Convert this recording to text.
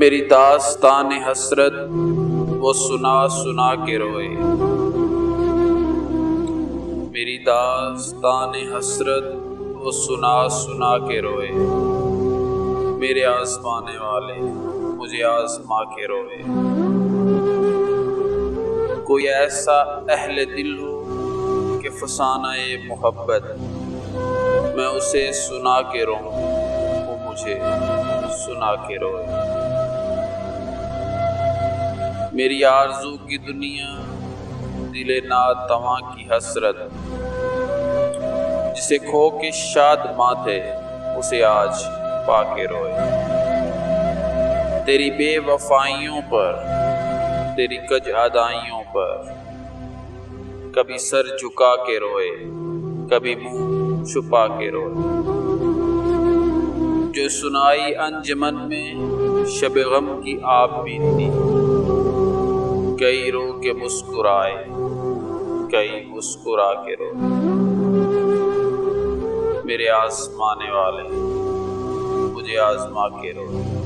میری داستان حسرت وہ سنا سنا کے روئے، میری داستان حسرت وہ سنا سنا کے روئے، میرے آزمانے والے مجھے آزما کے روئے۔ کوئی ایسا اہل دل ہو کہ فسانہ محبت میں اسے سنا کے روں، وہ مجھے سنا کے روئے۔ میری آرزو کی دنیا دل ناتواں کی حسرت، جسے کھو کے شاد ماں تھے اسے آج پا کے روئے۔ تیری بے وفائیوں پر، تیری کج ادائیوں پر کبھی سر جھکا کے روئے، کبھی منہ چھپا کے روئے۔ جو سنائی انجمن میں شب غم کی آپ بیتی، کئی رو کے مسکرائے، کئی مسکرا کے روئے۔ میرے آزمانے والے مجھے آزما کے روئے۔